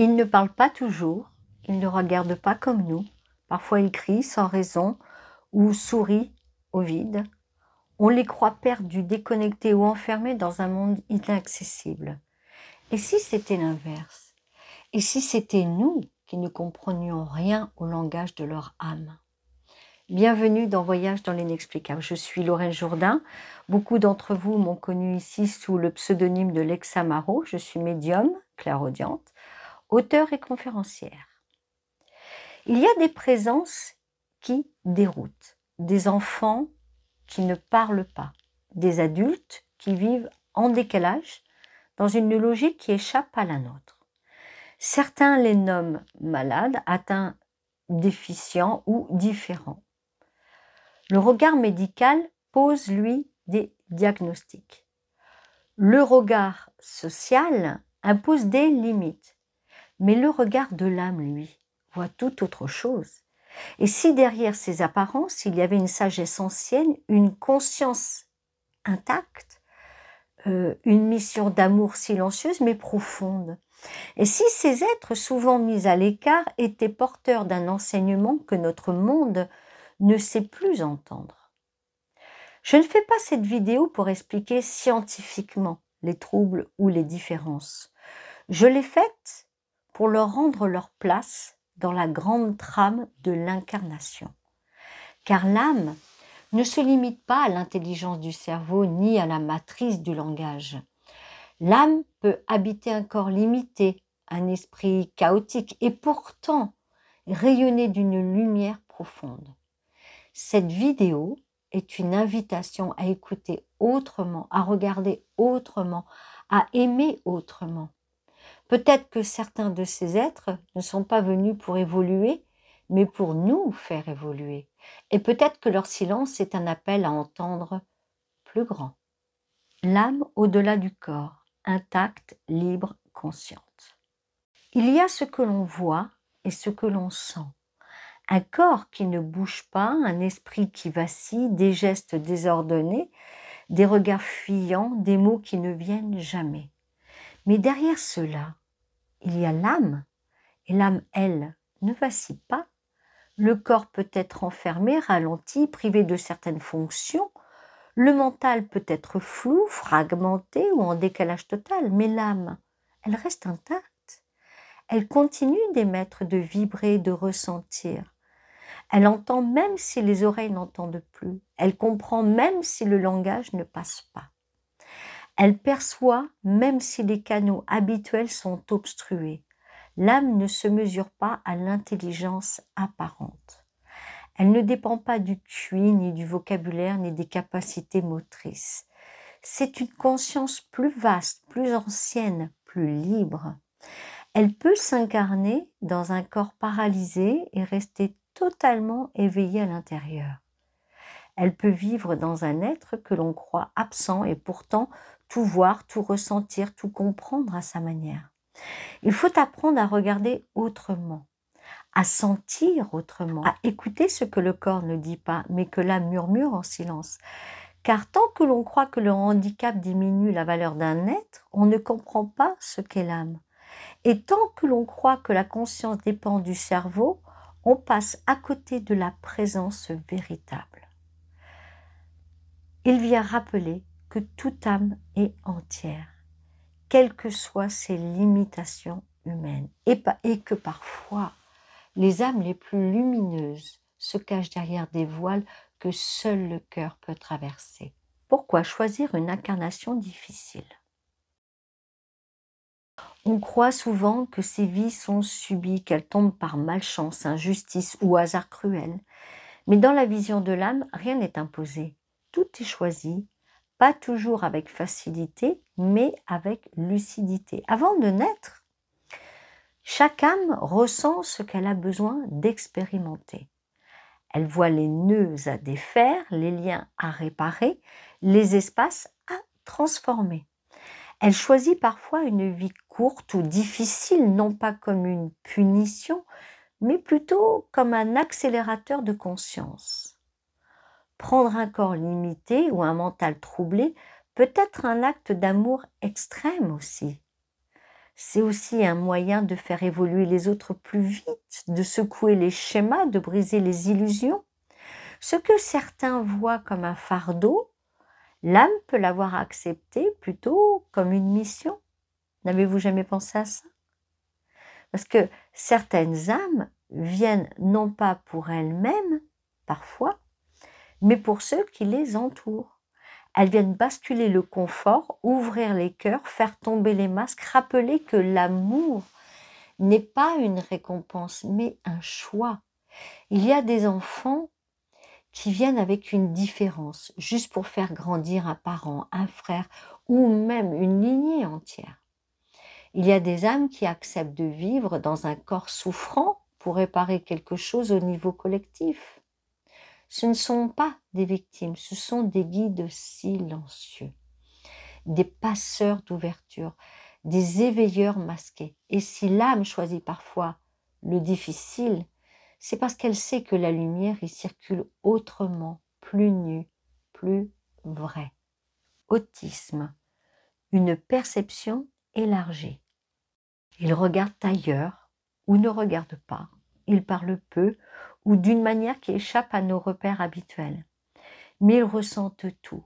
Ils ne parlent pas toujours, ils ne regardent pas comme nous. Parfois ils crient sans raison ou sourient au vide. On les croit perdus, déconnectés ou enfermés dans un monde inaccessible. Et si c'était l'inverse? Et si c'était nous qui ne comprenions rien au langage de leur âme? Bienvenue dans Voyage dans l'inexplicable. Je suis Lorraine Jourdain. Beaucoup d'entre vous m'ont connue ici sous le pseudonyme de Lexa Marot. Je suis médium, clairaudiente, auteure et conférencière. Il y a des présences qui déroutent, des enfants qui ne parlent pas, des adultes qui vivent en décalage dans une logique qui échappe à la nôtre. Certains les nomment malades, atteints, déficients ou différents. Le regard médical pose, lui, des diagnostics. Le regard social impose des limites. Mais le regard de l'âme, lui, voit tout autre chose. Et si derrière ces apparences, il y avait une sagesse ancienne, une conscience intacte, une mission d'amour silencieuse mais profonde. Et si ces êtres, souvent mis à l'écart, étaient porteurs d'un enseignement que notre monde ne sait plus entendre. Je ne fais pas cette vidéo pour expliquer scientifiquement les troubles ou les différences. Je l'ai faite pour leur rendre leur place dans la grande trame de l'incarnation. Car l'âme ne se limite pas à l'intelligence du cerveau ni à la matrice du langage. L'âme peut habiter un corps limité, un esprit chaotique et pourtant rayonner d'une lumière profonde. Cette vidéo est une invitation à écouter autrement, à regarder autrement, à aimer autrement. Peut-être que certains de ces êtres ne sont pas venus pour évoluer, mais pour nous faire évoluer. Et peut-être que leur silence est un appel à entendre plus grand. L'âme au-delà du corps, intacte, libre, consciente. Il y a ce que l'on voit et ce que l'on sent. Un corps qui ne bouge pas, un esprit qui vacille, des gestes désordonnés, des regards fuyants, des mots qui ne viennent jamais. Mais derrière cela, il y a l'âme, et l'âme, elle, ne vacille pas. Le corps peut être enfermé, ralenti, privé de certaines fonctions. Le mental peut être flou, fragmenté ou en décalage total, mais l'âme, elle reste intacte. Elle continue d'émettre, de vibrer, de ressentir. Elle entend même si les oreilles n'entendent plus. Elle comprend même si le langage ne passe pas. Elle perçoit même si les canaux habituels sont obstrués. L'âme ne se mesure pas à l'intelligence apparente. Elle ne dépend pas du QI, ni du vocabulaire, ni des capacités motrices. C'est une conscience plus vaste, plus ancienne, plus libre. Elle peut s'incarner dans un corps paralysé et rester totalement éveillée à l'intérieur. Elle peut vivre dans un être que l'on croit absent et pourtant tout voir, tout ressentir, tout comprendre à sa manière. Il faut apprendre à regarder autrement, à sentir autrement, à écouter ce que le corps ne dit pas, mais que l'âme murmure en silence. Car tant que l'on croit que le handicap diminue la valeur d'un être, on ne comprend pas ce qu'est l'âme. Et tant que l'on croit que la conscience dépend du cerveau, on passe à côté de la présence véritable. Il vient rappeler que toute âme est entière, quelles que soient ses limitations humaines, et que parfois, les âmes les plus lumineuses se cachent derrière des voiles que seul le cœur peut traverser. Pourquoi choisir une incarnation difficile? On croit souvent que ces vies sont subies, qu'elles tombent par malchance, injustice ou hasard cruel. Mais dans la vision de l'âme, rien n'est imposé. Tout est choisi, pas toujours avec facilité, mais avec lucidité. Avant de naître, chaque âme ressent ce qu'elle a besoin d'expérimenter. Elle voit les nœuds à défaire, les liens à réparer, les espaces à transformer. Elle choisit parfois une vie courte ou difficile, non pas comme une punition, mais plutôt comme un accélérateur de conscience. Prendre un corps limité ou un mental troublé peut être un acte d'amour extrême aussi. C'est aussi un moyen de faire évoluer les autres plus vite, de secouer les schémas, de briser les illusions. Ce que certains voient comme un fardeau, l'âme peut l'avoir accepté plutôt comme une mission. N'avez-vous jamais pensé à ça? Parce que certaines âmes viennent non pas pour elles-mêmes, parfois, mais pour ceux qui les entourent. Elles viennent basculer le confort, ouvrir les cœurs, faire tomber les masques, rappeler que l'amour n'est pas une récompense, mais un choix. Il y a des enfants qui viennent avec une différence, juste pour faire grandir un parent, un frère, ou même une lignée entière. Il y a des âmes qui acceptent de vivre dans un corps souffrant pour réparer quelque chose au niveau collectif. Ce ne sont pas des victimes, ce sont des guides silencieux, des passeurs d'ouverture, des éveilleurs masqués. Et si l'âme choisit parfois le difficile, c'est parce qu'elle sait que la lumière y circule autrement, plus nue, plus vraie. Autisme, une perception élargie. Ils regardent ailleurs ou ne regardent pas. Ils parlent peu ou d'une manière qui échappe à nos repères habituels. Mais ils ressentent tout.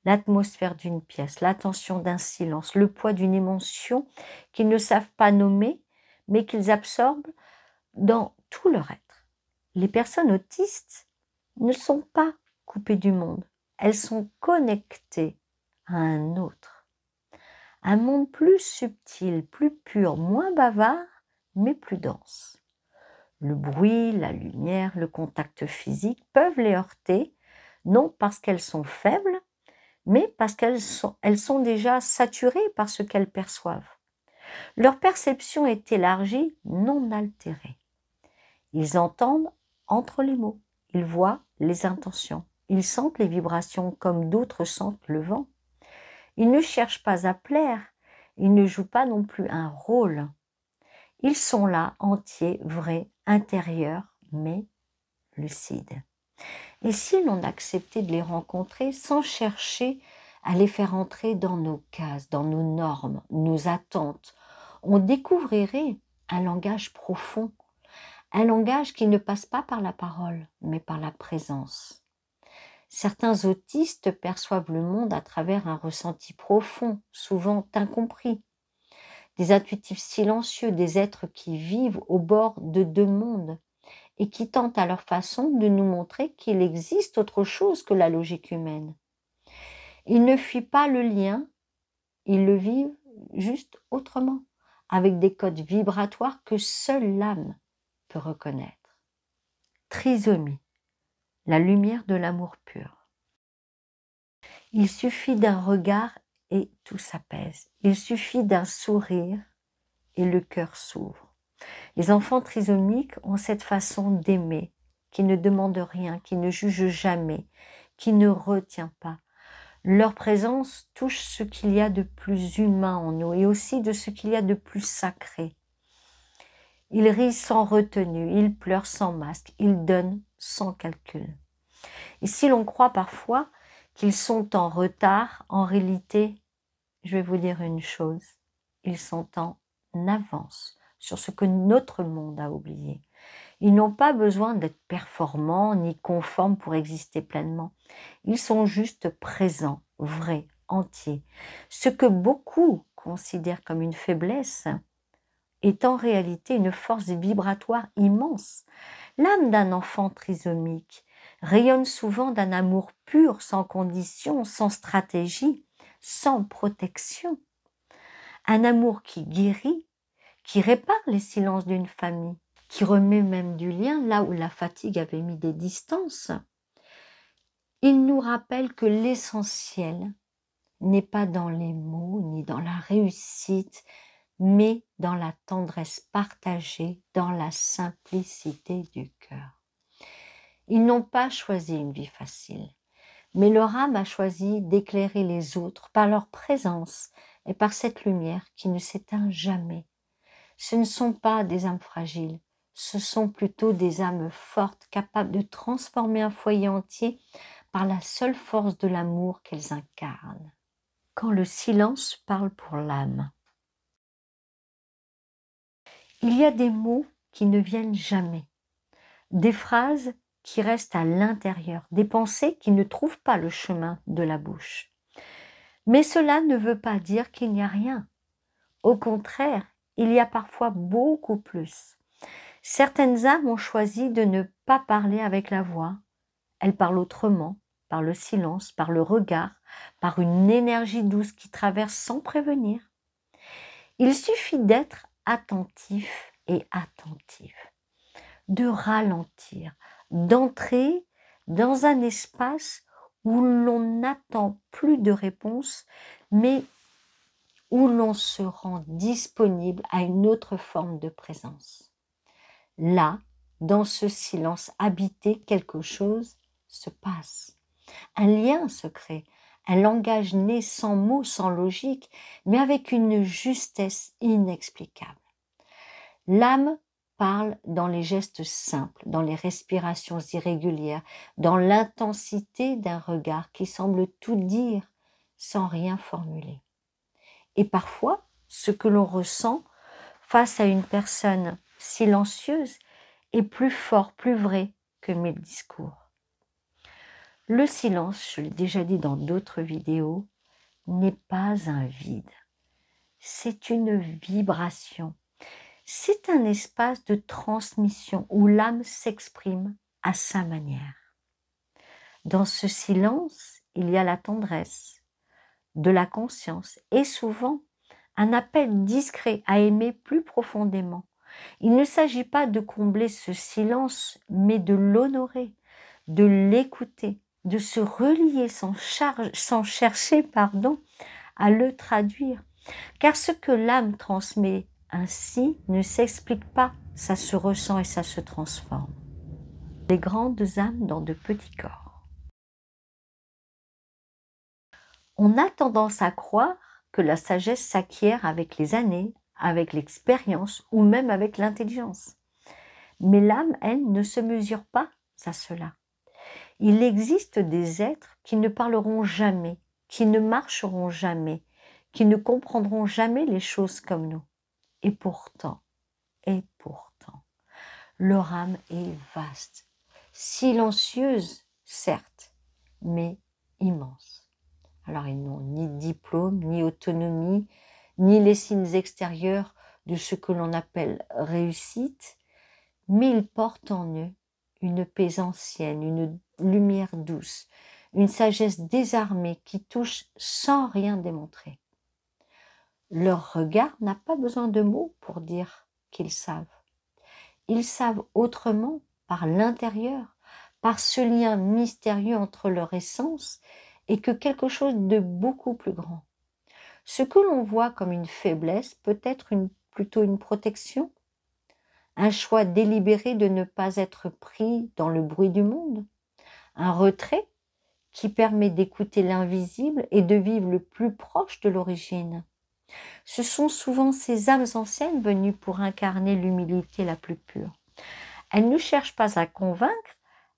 L'atmosphère d'une pièce, l'attention d'un silence, le poids d'une émotion qu'ils ne savent pas nommer, mais qu'ils absorbent dans tout leur être. Les personnes autistes ne sont pas coupées du monde. Elles sont connectées à un autre. Un monde plus subtil, plus pur, moins bavard, mais plus dense. Le bruit, la lumière, le contact physique peuvent les heurter, non parce qu'elles sont faibles, mais parce qu'elles sont déjà saturées par ce qu'elles perçoivent. Leur perception est élargie, non altérée. Ils entendent entre les mots, ils voient les intentions, ils sentent les vibrations comme d'autres sentent le vent. Ils ne cherchent pas à plaire, ils ne jouent pas non plus un rôle. Ils sont là, entiers, vrais, intérieurs, mais lucides. Et si l'on acceptait de les rencontrer sans chercher à les faire entrer dans nos cases, dans nos normes, nos attentes, on découvrirait un langage profond, un langage qui ne passe pas par la parole, mais par la présence. Certains autistes perçoivent le monde à travers un ressenti profond, souvent incompris. Des intuitifs silencieux, des êtres qui vivent au bord de deux mondes et qui tentent à leur façon de nous montrer qu'il existe autre chose que la logique humaine. Ils ne fuient pas le lien, ils le vivent juste autrement, avec des codes vibratoires que seule l'âme peut reconnaître. Trisomie, la lumière de l'amour pur. Il suffit d'un regard et tout s'apaise. Il suffit d'un sourire et le cœur s'ouvre. Les enfants trisomiques ont cette façon d'aimer, qui ne demande rien, qui ne juge jamais, qui ne retient pas. Leur présence touche ce qu'il y a de plus humain en nous et aussi de ce qu'il y a de plus sacré. Ils rient sans retenue, ils pleurent sans masque, ils donnent sans calcul. Et si l'on croit parfois qu'ils sont en retard, en réalité, je vais vous dire une chose, ils sont en avance sur ce que notre monde a oublié. Ils n'ont pas besoin d'être performants ni conformes pour exister pleinement. Ils sont juste présents, vrais, entiers. Ce que beaucoup considèrent comme une faiblesse est en réalité une force vibratoire immense. L'âme d'un enfant trisomique rayonne souvent d'un amour pur, sans condition, sans stratégie, sans protection. Un amour qui guérit, qui répare les silences d'une famille, qui remet même du lien là où la fatigue avait mis des distances. Il nous rappelle que l'essentiel n'est pas dans les mots ni dans la réussite, mais dans la tendresse partagée, dans la simplicité du cœur. Ils n'ont pas choisi une vie facile, mais leur âme a choisi d'éclairer les autres par leur présence et par cette lumière qui ne s'éteint jamais. Ce ne sont pas des âmes fragiles, ce sont plutôt des âmes fortes, capables de transformer un foyer entier par la seule force de l'amour qu'elles incarnent. Quand le silence parle pour l'âme. Il y a des mots qui ne viennent jamais, des phrases qui restent à l'intérieur, des pensées qui ne trouvent pas le chemin de la bouche. Mais cela ne veut pas dire qu'il n'y a rien. Au contraire, il y a parfois beaucoup plus. Certaines âmes ont choisi de ne pas parler avec la voix. Elles parlent autrement, par le silence, par le regard, par une énergie douce qui traverse sans prévenir. Il suffit d'être attentif et attentive, de ralentir, d'entrer dans un espace où l'on n'attend plus de réponse, mais où l'on se rend disponible à une autre forme de présence. Là, dans ce silence habité, quelque chose se passe. Un lien se crée, un langage né sans mots, sans logique, mais avec une justesse inexplicable. L'âme parle dans les gestes simples, dans les respirations irrégulières, dans l'intensité d'un regard qui semble tout dire sans rien formuler. Et parfois, ce que l'on ressent face à une personne silencieuse est plus fort, plus vrai que 1000 discours. Le silence, je l'ai déjà dit dans d'autres vidéos, n'est pas un vide. C'est une vibration. C'est un espace de transmission où l'âme s'exprime à sa manière. Dans ce silence, il y a la tendresse, de la conscience et souvent un appel discret à aimer plus profondément. Il ne s'agit pas de combler ce silence, mais de l'honorer, de l'écouter, de se relier sans chercher à le traduire. Car ce que l'âme transmet ainsi ne s'explique pas, ça se ressent et ça se transforme. Les grandes âmes dans de petits corps. On a tendance à croire que la sagesse s'acquiert avec les années, avec l'expérience ou même avec l'intelligence. Mais l'âme, elle, ne se mesure pas à cela. Il existe des êtres qui ne parleront jamais, qui ne marcheront jamais, qui ne comprendront jamais les choses comme nous. Et pourtant, leur âme est vaste, silencieuse, certes, mais immense. Alors, ils n'ont ni diplôme, ni autonomie, ni les signes extérieurs de ce que l'on appelle réussite, mais ils portent en eux une paix ancienne, une lumière douce, une sagesse désarmée qui touche sans rien démontrer. Leur regard n'a pas besoin de mots pour dire qu'ils savent. Ils savent autrement par l'intérieur, par ce lien mystérieux entre leur essence et que quelque chose de beaucoup plus grand. Ce que l'on voit comme une faiblesse peut être plutôt une protection, un choix délibéré de ne pas être pris dans le bruit du monde, un retrait qui permet d'écouter l'invisible et de vivre le plus proche de l'origine. Ce sont souvent ces âmes anciennes venues pour incarner l'humilité la plus pure. Elles ne cherchent pas à convaincre,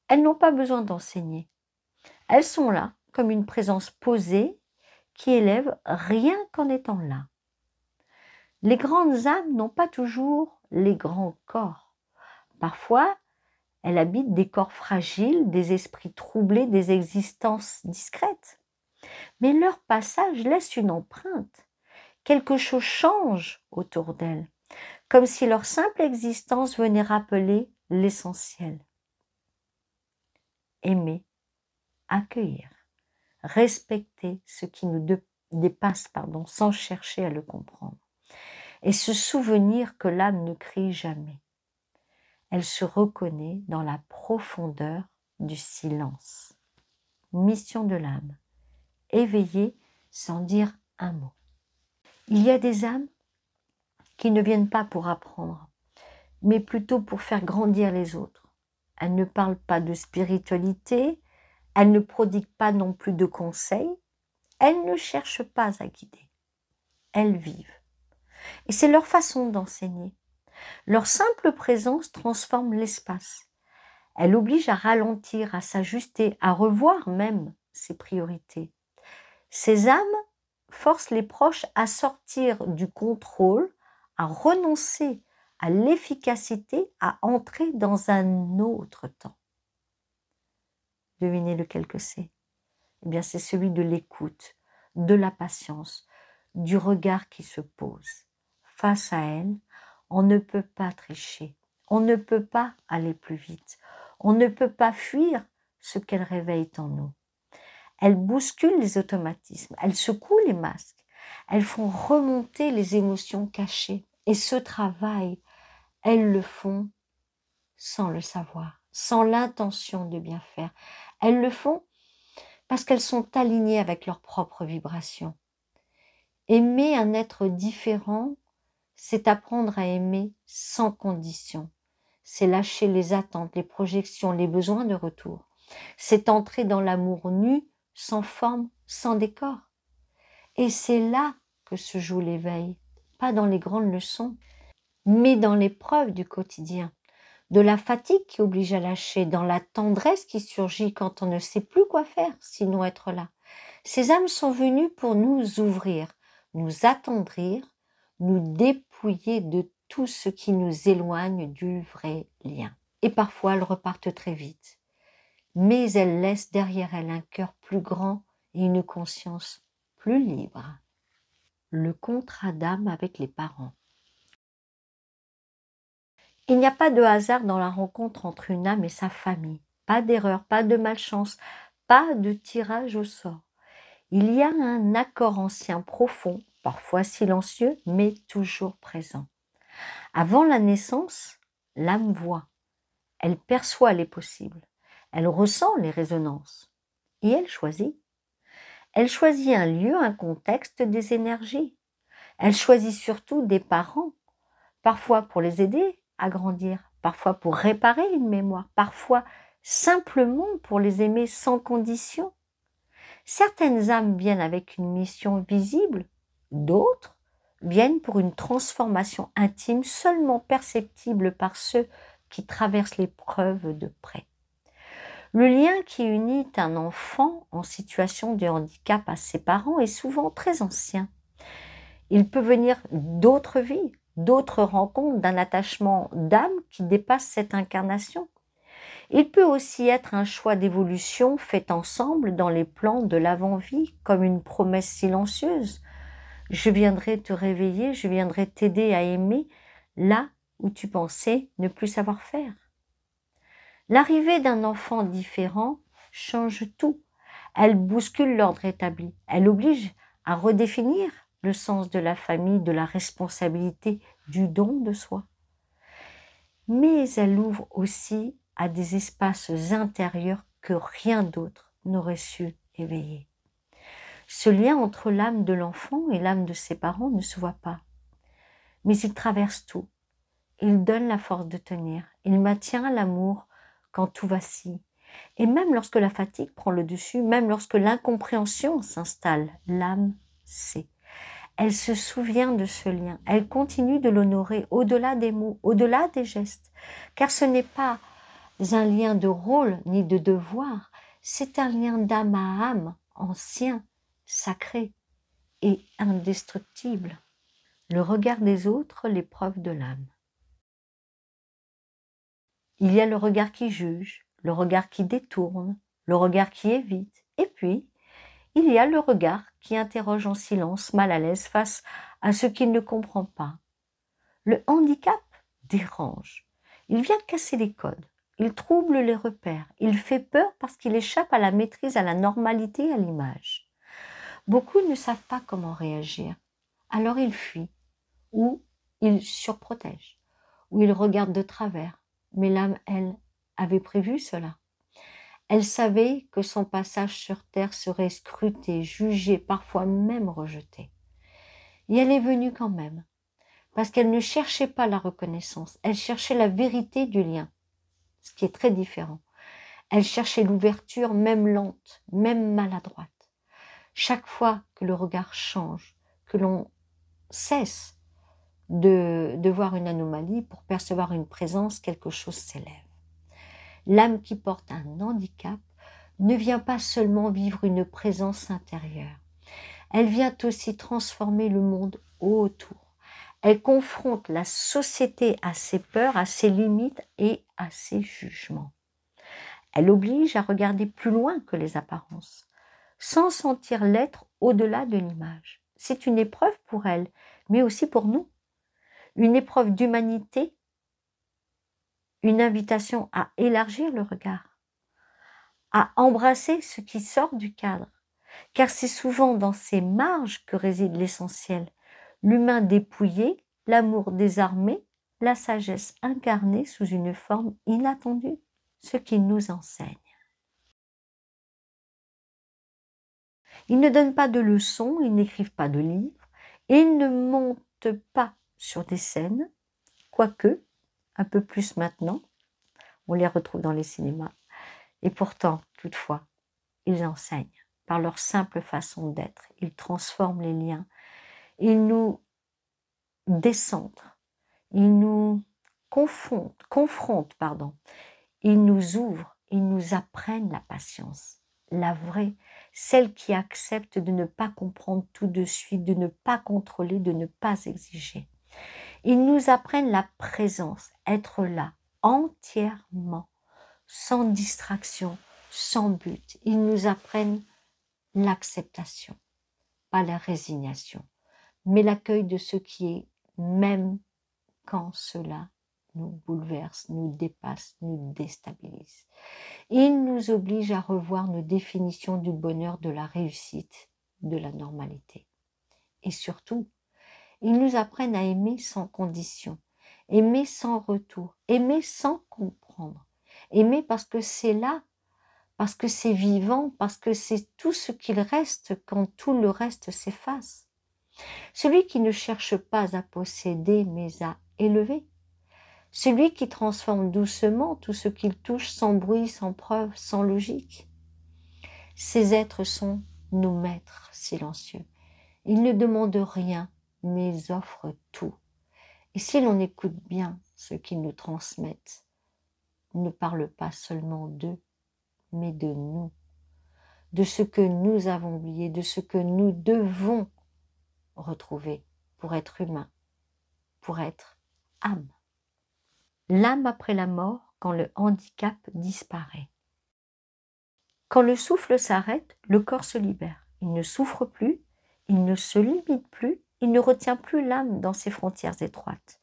elles n'ont pas besoin d'enseigner. Elles sont là comme une présence posée qui élève rien qu'en étant là. Les grandes âmes n'ont pas toujours les grands corps. Parfois, elles habitent des corps fragiles, des esprits troublés, des existences discrètes. Mais leur passage laisse une empreinte. Quelque chose change autour d'elles, comme si leur simple existence venait rappeler l'essentiel. Aimer, accueillir, respecter ce qui nous dépasse, sans chercher à le comprendre. Et se souvenir que l'âme ne crie jamais. Elle se reconnaît dans la profondeur du silence. Mission de l'âme, éveiller sans dire un mot. Il y a des âmes qui ne viennent pas pour apprendre, mais plutôt pour faire grandir les autres. Elles ne parlent pas de spiritualité, elles ne prodiguent pas non plus de conseils, elles ne cherchent pas à guider, elles vivent. Et c'est leur façon d'enseigner. Leur simple présence transforme l'espace. Elle oblige à ralentir, à s'ajuster, à revoir même ses priorités. Ces âmes forcent les proches à sortir du contrôle, à renoncer a l'efficacité à entrer dans un autre temps. Devinez lequel que c'est? Eh bien, c'est celui de l'écoute, de la patience, du regard qui se pose. Face à elle, on ne peut pas tricher, on ne peut pas aller plus vite, on ne peut pas fuir ce qu'elle réveille en nous. Elles bousculent les automatismes, elles secouent les masques, elles font remonter les émotions cachées. Et ce travail, elles le font sans le savoir, sans l'intention de bien faire. Elles le font parce qu'elles sont alignées avec leurs propres vibrations. Aimer un être différent, c'est apprendre à aimer sans condition. C'est lâcher les attentes, les projections, les besoins de retour. C'est entrer dans l'amour nu, sans forme, sans décor. Et c'est là que se joue l'éveil, pas dans les grandes leçons, mais dans l'épreuve du quotidien, de la fatigue qui oblige à lâcher, dans la tendresse qui surgit quand on ne sait plus quoi faire, sinon être là. Ces âmes sont venues pour nous ouvrir, nous attendrir, nous dépouiller de tout ce qui nous éloigne du vrai lien. Et parfois, elles repartent très vite. Mais elles laissent derrière elles un cœur plus grand et une conscience plus libre. Le contrat d'âme avec les parents. Il n'y a pas de hasard dans la rencontre entre une âme et sa famille. Pas d'erreur, pas de malchance, pas de tirage au sort. Il y a un accord ancien profond, parfois silencieux, mais toujours présent. Avant la naissance, l'âme voit, elle perçoit les possibles, elle ressent les résonances et elle choisit. Elle choisit un lieu, un contexte, des énergies. Elle choisit surtout des parents, parfois pour les aider à grandir, parfois pour réparer une mémoire, parfois simplement pour les aimer sans condition. Certaines âmes viennent avec une mission visible, d'autres viennent pour une transformation intime seulement perceptible par ceux qui traversent l'épreuve de près. Le lien qui unit un enfant en situation de handicap à ses parents est souvent très ancien. Il peut venir d'autres vies, d'autres rencontres, d'un attachement d'âme qui dépasse cette incarnation. Il peut aussi être un choix d'évolution fait ensemble dans les plans de l'avant-vie, comme une promesse silencieuse. Je viendrai te réveiller, je viendrai t'aider à aimer là où tu pensais ne plus savoir faire. L'arrivée d'un enfant différent change tout. Elle bouscule l'ordre établi. Elle oblige à redéfinir le sens de la famille, de la responsabilité, du don de soi. Mais elle ouvre aussi à des espaces intérieurs que rien d'autre n'aurait su éveiller. Ce lien entre l'âme de l'enfant et l'âme de ses parents ne se voit pas. Mais il traverse tout. Il donne la force de tenir. Il maintient l'amour quand tout vacille. Et même lorsque la fatigue prend le dessus, même lorsque l'incompréhension s'installe, l'âme sait. Elle se souvient de ce lien. Elle continue de l'honorer au-delà des mots, au-delà des gestes. Car ce n'est pas un lien de rôle ni de devoir. C'est un lien d'âme à âme, ancien, sacré et indestructible. Le regard des autres, l'épreuve de l'âme. Il y a le regard qui juge, le regard qui détourne, le regard qui évite, et puis il y a le regard qui interroge en silence, mal à l'aise face à ce qu'il ne comprend pas. Le handicap dérange, il vient casser les codes, il trouble les repères, il fait peur parce qu'il échappe à la maîtrise, à la normalité, à l'image. Beaucoup ne savent pas comment réagir, alors ils fuient, ou ils surprotègent, ou ils regardent de travers. Mais l'âme, elle, avait prévu cela. Elle savait que son passage sur terre serait scruté, jugé, parfois même rejeté. Et elle est venue quand même, parce qu'elle ne cherchait pas la reconnaissance, elle cherchait la vérité du lien, ce qui est très différent. Elle cherchait l'ouverture, même lente, même maladroite. Chaque fois que le regard change, que l'on cesse de voir une anomalie pour percevoir une présence, quelque chose s'élève. L'âme qui porte un handicap ne vient pas seulement vivre une présence intérieure. Elle vient aussi transformer le monde autour. Elle confronte la société à ses peurs, à ses limites et à ses jugements. Elle oblige à regarder plus loin que les apparences, sans sentir l'être au-delà de l'image. C'est une épreuve pour elle, mais aussi pour nous. Une épreuve d'humanité, une invitation à élargir le regard, à embrasser ce qui sort du cadre, car c'est souvent dans ces marges que réside l'essentiel, l'humain dépouillé, l'amour désarmé, la sagesse incarnée sous une forme inattendue, ce qu'il nous enseigne. Ils ne donnent pas de leçons, ils n'écrivent pas de livres, et ils ne montent pas sur des scènes, quoique, un peu plus maintenant, on les retrouve dans les cinémas, et pourtant, toutefois, ils enseignent par leur simple façon d'être, ils transforment les liens, ils nous décentrent, ils nous confrontent, ils nous ouvrent, ils nous apprennent la patience, la vraie, celle qui accepte de ne pas comprendre tout de suite, de ne pas contrôler, de ne pas exiger. Ils nous apprennent la présence, être là, entièrement, sans distraction, sans but. Ils nous apprennent l'acceptation, pas la résignation, mais l'accueil de ce qui est, même quand cela nous bouleverse, nous dépasse, nous déstabilise. Il nous oblige à revoir nos définitions du bonheur, de la réussite, de la normalité. Et surtout, ils nous apprennent à aimer sans condition, aimer sans retour, aimer sans comprendre, aimer parce que c'est là, parce que c'est vivant, parce que c'est tout ce qu'il reste quand tout le reste s'efface. Celui qui ne cherche pas à posséder, mais à élever. Celui qui transforme doucement tout ce qu'il touche sans bruit, sans preuve, sans logique. Ces êtres sont nos maîtres silencieux. Ils ne demandent rien, mais offrent tout. Et si l'on écoute bien ce qu'ils nous transmettent, ils ne parlent pas seulement d'eux, mais de nous, de ce que nous avons oublié, de ce que nous devons retrouver pour être humain, pour être âme. L'âme après la mort, quand le handicap disparaît. Quand le souffle s'arrête, le corps se libère. Il ne souffre plus, il ne se limite plus, il ne retient plus l'âme dans ses frontières étroites.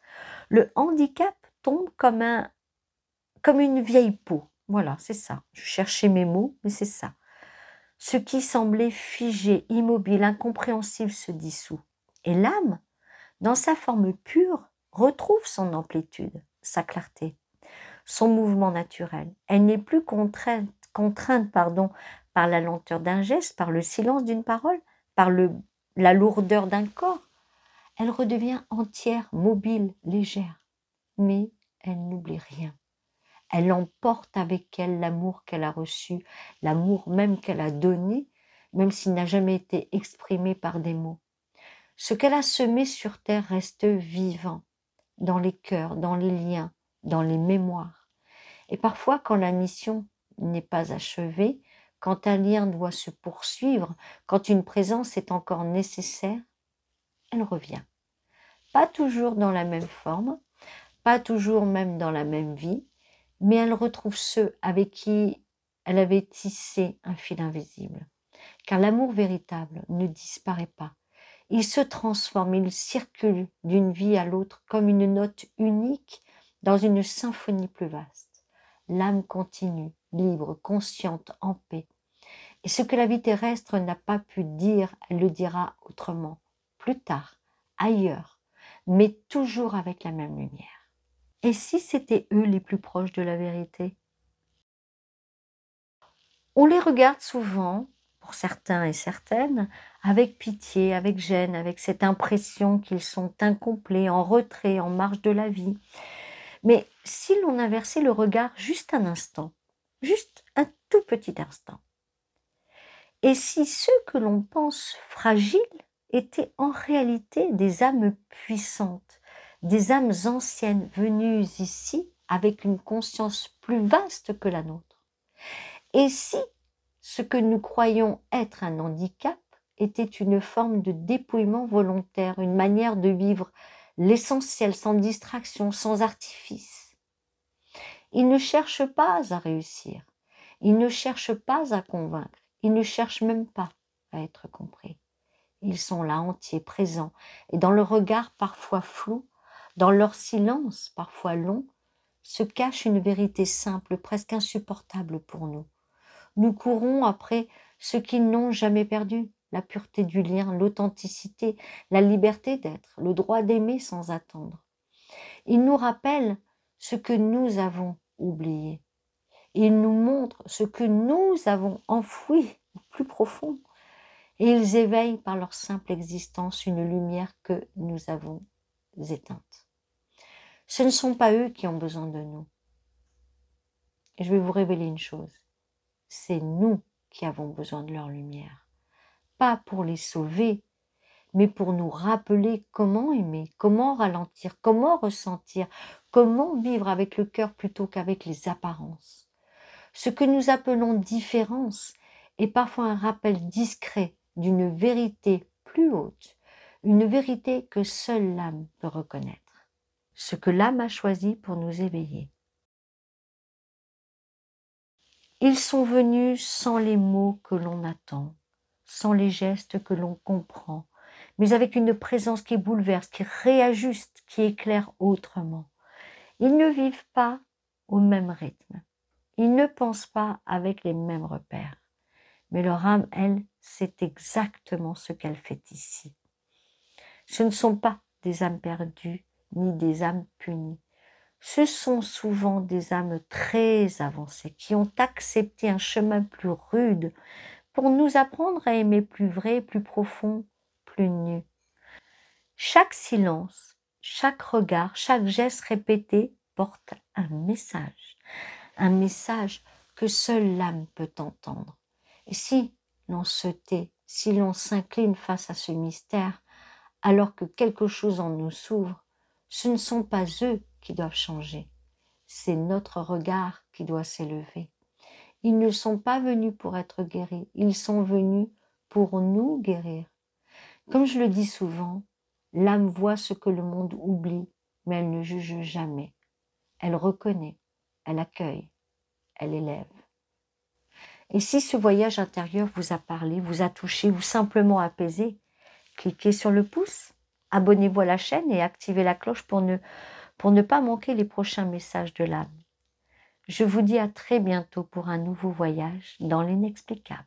Le handicap tombe comme une vieille peau. Voilà, c'est ça. Je cherchais mes mots, mais c'est ça. Ce qui semblait figé, immobile, incompréhensible se dissout. Et l'âme, dans sa forme pure, retrouve son amplitude, sa clarté, son mouvement naturel. Elle n'est plus contrainte par la lenteur d'un geste, par le silence d'une parole, par la lourdeur d'un corps. Elle redevient entière, mobile, légère. Mais elle n'oublie rien. Elle emporte avec elle l'amour qu'elle a reçu, l'amour même qu'elle a donné, même s'il n'a jamais été exprimé par des mots. Ce qu'elle a semé sur terre reste vivant, dans les cœurs, dans les liens, dans les mémoires. Et parfois, quand la mission n'est pas achevée, quand un lien doit se poursuivre, quand une présence est encore nécessaire, elle revient. Pas toujours dans la même forme, pas toujours même dans la même vie, mais elle retrouve ceux avec qui elle avait tissé un fil invisible. Car l'amour véritable ne disparaît pas. Il se transforme, il circule d'une vie à l'autre comme une note unique dans une symphonie plus vaste. L'âme continue, libre, consciente, en paix. Et ce que la vie terrestre n'a pas pu dire, elle le dira autrement, plus tard, ailleurs, mais toujours avec la même lumière. Et si c'était eux les plus proches de la vérité? On les regarde souvent, pour certains et certaines, avec pitié, avec gêne, avec cette impression qu'ils sont incomplets, en retrait, en marge de la vie. Mais si l'on inversait le regard juste un instant, juste un tout petit instant, et si ceux que l'on pense fragiles étaient en réalité des âmes puissantes, des âmes anciennes venues ici avec une conscience plus vaste que la nôtre. Et si ce que nous croyons être un handicap était une forme de dépouillement volontaire, une manière de vivre l'essentiel, sans distraction, sans artifice. Ils ne cherchent pas à réussir, ils ne cherchent pas à convaincre, ils ne cherchent même pas à être compris. Ils sont là entiers, présents, et dans le regard parfois flou, dans leur silence parfois long, se cache une vérité simple, presque insupportable pour nous. Nous courons après ce qu'ils n'ont jamais perdu, la pureté du lien, l'authenticité, la liberté d'être, le droit d'aimer sans attendre. Ils nous rappellent ce que nous avons oublié. Ils nous montrent ce que nous avons enfoui au plus profond. Et ils éveillent par leur simple existence une lumière que nous avons éteinte. Ce ne sont pas eux qui ont besoin de nous. Et je vais vous révéler une chose. C'est nous qui avons besoin de leur lumière. Pas pour les sauver, mais pour nous rappeler comment aimer, comment ralentir, comment ressentir, comment vivre avec le cœur plutôt qu'avec les apparences. Ce que nous appelons différence est parfois un rappel discret d'une vérité plus haute, une vérité que seule l'âme peut reconnaître, ce que l'âme a choisi pour nous éveiller. Ils sont venus sans les mots que l'on attend, sans les gestes que l'on comprend, mais avec une présence qui bouleverse, qui réajuste, qui éclaire autrement. Ils ne vivent pas au même rythme, ils ne pensent pas avec les mêmes repères, mais leur âme, elle, sait exactement ce qu'elle fait ici. Ce ne sont pas des âmes perdues, ni des âmes punies. Ce sont souvent des âmes très avancées qui ont accepté un chemin plus rude pour nous apprendre à aimer plus vrai, plus profond, plus nu. Chaque silence, chaque regard, chaque geste répété porte un message que seule l'âme peut entendre. Et si l'on se tait, si l'on s'incline face à ce mystère, alors que quelque chose en nous s'ouvre, ce ne sont pas eux qui doivent changer, c'est notre regard qui doit s'élever. Ils ne sont pas venus pour être guéris, ils sont venus pour nous guérir. Comme je le dis souvent, l'âme voit ce que le monde oublie, mais elle ne juge jamais. Elle reconnaît, elle accueille, elle élève. Et si ce voyage intérieur vous a parlé, vous a touché ou simplement apaisé, cliquez sur le pouce, abonnez-vous à la chaîne et activez la cloche pour ne pas manquer les prochains messages de l'âme. Je vous dis à très bientôt pour un nouveau voyage dans l'inexplicable.